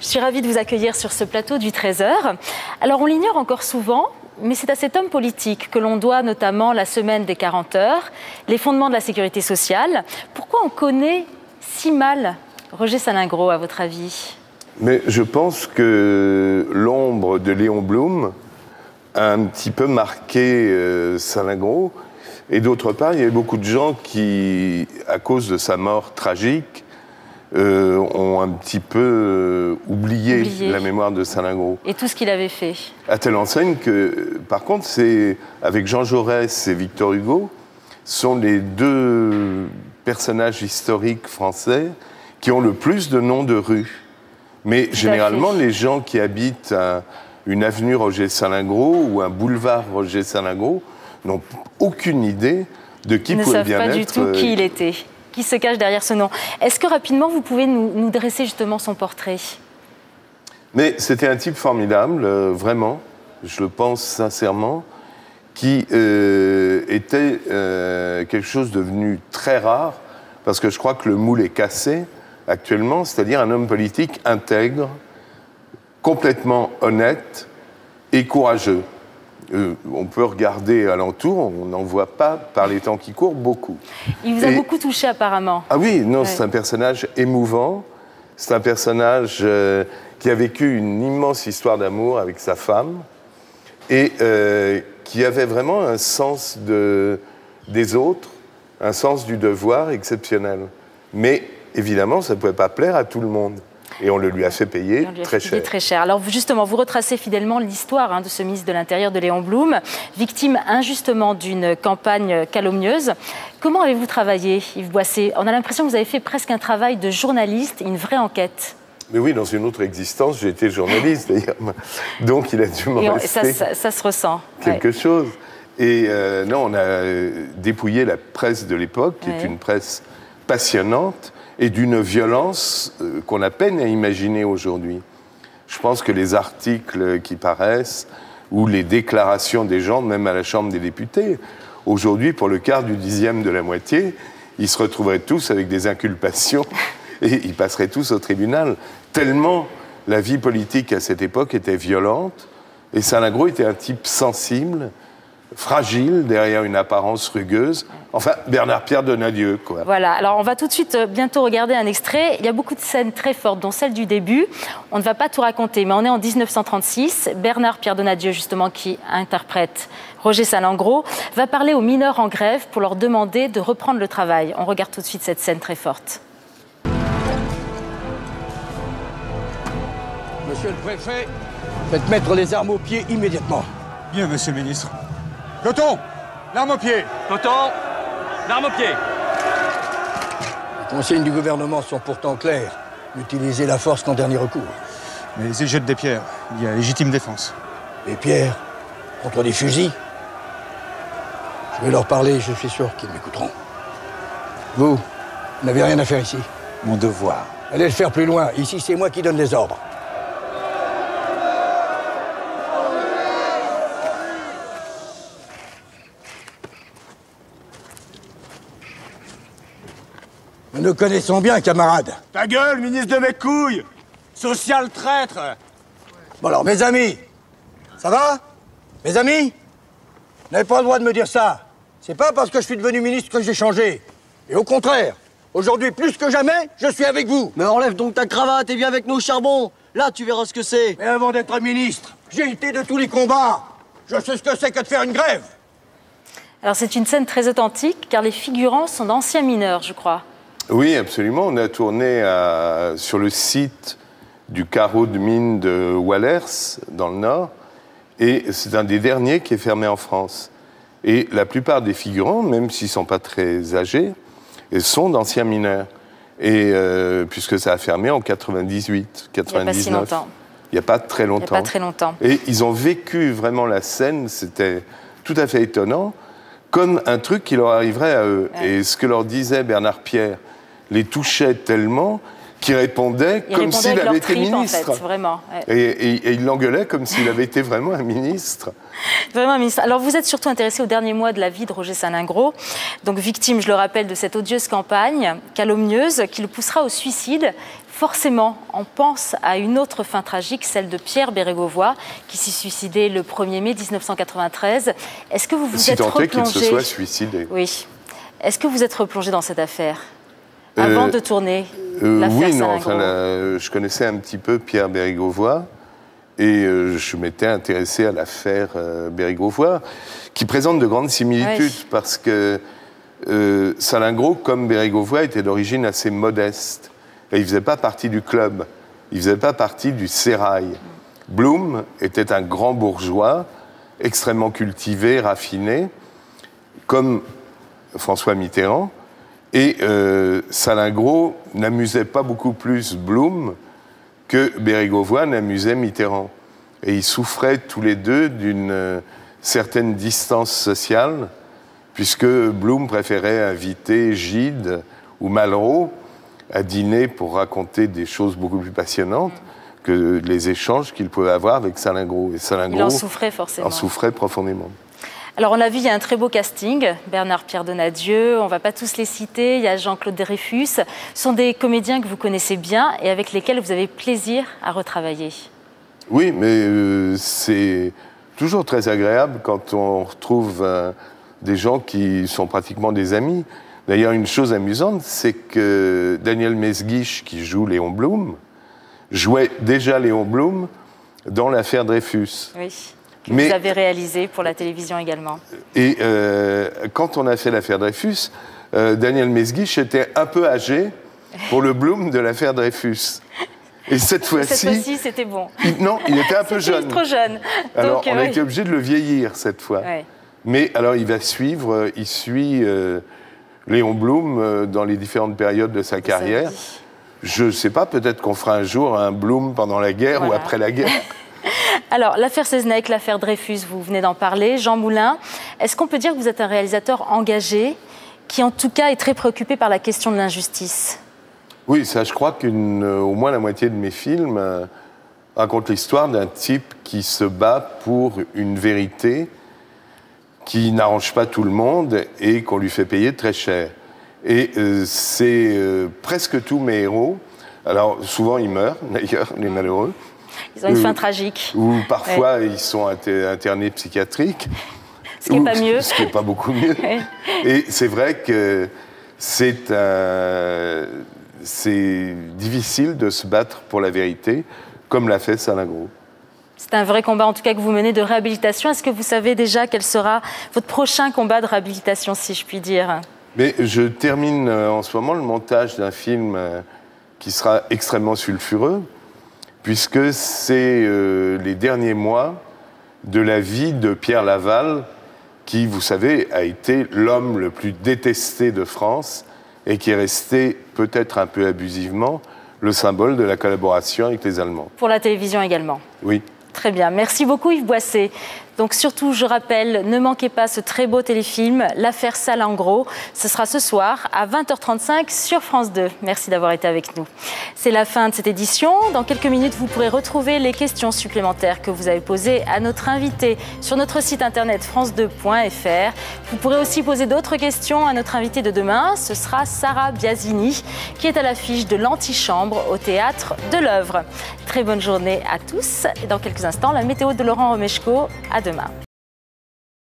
Je suis ravie de vous accueillir sur ce plateau du Trésor. Alors on l'ignore encore souvent, mais c'est à cet homme politique que l'on doit notamment la semaine des 40 heures, les fondements de la sécurité sociale. Pourquoi on connaît si mal Roger Salengro, à votre avis? Mais je pense que l'ombre de Léon Blum a un petit peu marqué Salengro. Et d'autre part, il y a beaucoup de gens qui, à cause de sa mort tragique, ont un petit peu oublié la mémoire de Salengro. Et tout ce qu'il avait fait. À telle enseigne que, par contre, c'est avec Jean Jaurès et Victor Hugo, sont les deux personnages historiques français qui ont le plus de noms de rues. Mais généralement, les gens qui habitent une avenue Roger Salengro ou un boulevard Roger Salengro n'ont aucune idée de qui pouvait bien être. Ils ne savent pas du tout qui il était, qui se cache derrière ce nom. Est-ce que rapidement, vous pouvez nous dresser justement son portrait? Mais c'était un type formidable, vraiment, je le pense sincèrement, qui était quelque chose de devenu très rare, parce que je crois que le moule est cassé actuellement, c'est-à-dire un homme politique intègre, complètement honnête et courageux. On peut regarder alentour, on n'en voit pas, par les temps qui courent, beaucoup. Il vous a beaucoup touché, apparemment. Ah oui, non, c'est un personnage émouvant. C'est un personnage qui a vécu une immense histoire d'amour avec sa femme et qui avait vraiment un sens des autres, un sens du devoir exceptionnel. Mais évidemment, ça ne pouvait pas plaire à tout le monde. Et on le lui a fait payer très cher. Très cher. Alors justement, vous retracez fidèlement l'histoire de ce ministre de l'Intérieur de Léon Blum, victime injustement d'une campagne calomnieuse. Comment avez-vous travaillé, Yves Boisset? On a l'impression que vous avez fait presque un travail de journaliste, une vraie enquête. Mais oui, dans une autre existence, j'ai été journaliste d'ailleurs. Donc il a dû me rester ça se ressent. Quelque chose. Et non, on a dépouillé la presse de l'époque, qui est une presse passionnante, et d'une violence qu'on a peine à imaginer aujourd'hui. Je pense que les articles qui paraissent, ou les déclarations des gens, même à la Chambre des députés, aujourd'hui, pour le quart du dixième de la moitié, ils se retrouveraient tous avec des inculpations et ils passeraient tous au tribunal. Tellement la vie politique à cette époque était violente, et Salengro était un type sensible, fragile, derrière une apparence rugueuse. Enfin, Bernard-Pierre Donadieu, quoi. Voilà, alors on va tout de suite bientôt regarder un extrait. Il y a beaucoup de scènes très fortes, dont celle du début. On ne va pas tout raconter, mais on est en 1936. Bernard-Pierre Donadieu, justement, qui interprète Roger Salengro, va parler aux mineurs en grève pour leur demander de reprendre le travail. On regarde tout de suite cette scène très forte. Monsieur le préfet, faites mettre les armes aux pieds immédiatement. Bien, monsieur le ministre. Coton, l'arme au pied. Coton, l'arme au pied. Les consignes du gouvernement sont pourtant claires. N'utilisez la force qu'en dernier recours. Mais ils jettent des pierres. Il y a légitime défense. Des pierres contre des fusils. Je vais leur parler, je suis sûr qu'ils m'écouteront. Vous n'avez rien à faire ici. Mon devoir. Allez le faire plus loin. Ici, c'est moi qui donne les ordres. Nous nous connaissons bien, camarades. Ta gueule, ministre de mes couilles! Social traître! Bon alors, mes amis, ça va? Mes amis? Vous n'avez pas le droit de me dire ça. C'est pas parce que je suis devenu ministre que j'ai changé. Et au contraire, aujourd'hui, plus que jamais, je suis avec vous. Mais enlève donc ta cravate et viens avec nous au charbon. Là, tu verras ce que c'est. Mais avant d'être ministre, j'ai été de tous les combats. Je sais ce que c'est que de faire une grève. Alors c'est une scène très authentique, car les figurants sont d'anciens mineurs, je crois. Oui, absolument. On a tourné sur le site du carreau de mine de Wallers, dans le Nord, et c'est un des derniers qui est fermé en France. Et la plupart des figurants, même s'ils ne sont pas très âgés, sont d'anciens mineurs. Et puisque ça a fermé en 98, 99. Il n'y a pas si longtemps. Il n'y a pas très longtemps. Il n'y a pas très longtemps. Et ils ont vécu vraiment la scène, c'était tout à fait étonnant, comme un truc qui leur arriverait à eux. Ouais. Et ce que leur disait Bernard Pierre les touchait tellement qu'ils répondaient comme s'il avait été ministre. En fait, vraiment. Ouais. Et il l'engueulait comme s'il avait été vraiment un ministre. Vraiment un ministre. Alors vous êtes surtout intéressé aux derniers mois de la vie de Roger Salengro, donc victime, je le rappelle, de cette odieuse campagne calomnieuse qui le poussera au suicide. forcément, on pense à une autre fin tragique, celle de Pierre Bérégovoy, qui s'est suicidé le 1er mai 1993. Est-ce que vous vous êtes replongé... Si tant est qu'il se soit suicidé. Oui. Est-ce que vous êtes replongé dans cette affaire avant de tourner l'affaire Oui, non, Salingro? je connaissais un petit peu Pierre Bérégovoy et je m'étais intéressé à l'affaire Bérégovoy, qui présente de grandes similitudes parce que Salingro, comme Bérégovoy, était d'origine assez modeste. Et il ne faisait pas partie du club, il ne faisait pas partie du sérail. Blum était un grand bourgeois, extrêmement cultivé, raffiné, comme François Mitterrand. Et Salingro n'amusait pas beaucoup plus Blum que Bérégovoy n'amusait Mitterrand. Et ils souffraient tous les deux d'une certaine distance sociale, puisque Blum préférait inviter Gide ou Malraux à dîner pour raconter des choses beaucoup plus passionnantes que les échanges qu'il pouvait avoir avec Salingro. Et Salingro il en souffrait forcément. En souffrait profondément. Alors on l'a vu, il y a un très beau casting. Bernard-Pierre Donadieu, on ne va pas tous les citer. Il y a Jean-Claude Dreyfus. Ce sont des comédiens que vous connaissez bien et avec lesquels vous avez plaisir à retravailler. Oui, mais c'est toujours très agréable quand on retrouve des gens qui sont pratiquement des amis. D'ailleurs, une chose amusante, c'est que Daniel Mesguich, qui joue Léon Blum, jouait déjà Léon Blum dans l'affaire Dreyfus. Oui, que vous avez réalisé pour la télévision également. Et quand on a fait l'affaire Dreyfus, Daniel Mesguich était un peu âgé pour le Blum de l'affaire Dreyfus. Et cette fois-ci, c'était bon. Non, il était un peu jeune. Trop jeune. Alors, on a été obligé de le vieillir cette fois. Ouais. Mais alors, il suit Léon Blum dans les différentes périodes de sa carrière. Je ne sais pas, peut-être qu'on fera un jour un Blum pendant la guerre ou après la guerre. Alors, l'affaire Seznec, l'affaire Dreyfus, vous venez d'en parler. Jean Moulin, est-ce qu'on peut dire que vous êtes un réalisateur engagé qui, en tout cas, est très préoccupé par la question de l'injustice? Oui, ça, je crois qu'au moins la moitié de mes films racontent l'histoire d'un type qui se bat pour une vérité qui n'arrange pas tout le monde et qu'on lui fait payer très cher. Et c'est presque tous mes héros. Alors, souvent, ils meurent, d'ailleurs, les malheureux. Ils ont une fin tragique. Ou parfois, ils sont internés psychiatriques. Ce qui n'est pas mieux. Ce qui n'est pas beaucoup mieux. Et c'est vrai que c'est difficile de se battre pour la vérité, comme l'a fait Salingro. C'est un vrai combat, en tout cas, que vous menez de réhabilitation. Est-ce que vous savez déjà quel sera votre prochain combat de réhabilitation, si je puis dire? Mais je termine en ce moment le montage d'un film qui sera extrêmement sulfureux, puisque c'est les derniers mois de la vie de Pierre Laval, qui, vous savez, a été l'homme le plus détesté de France et qui est resté, peut-être un peu abusivement, le symbole de la collaboration avec les Allemands. Pour la télévision également? Oui. Très bien. Merci beaucoup Yves Boisset. Donc surtout, je rappelle, ne manquez pas ce très beau téléfilm, l'affaire Salingro. Ce sera ce soir à 20h35 sur France 2. Merci d'avoir été avec nous. C'est la fin de cette édition. Dans quelques minutes, vous pourrez retrouver les questions supplémentaires que vous avez posées à notre invité sur notre site internet france2.fr. Vous pourrez aussi poser d'autres questions à notre invité de demain. Ce sera Sarah Biasini, qui est à l'affiche de l'Antichambre au Théâtre de l'Œuvre. Très bonne journée à tous. Et dans quelques instants, la météo de Laurent Romeshko. À demain.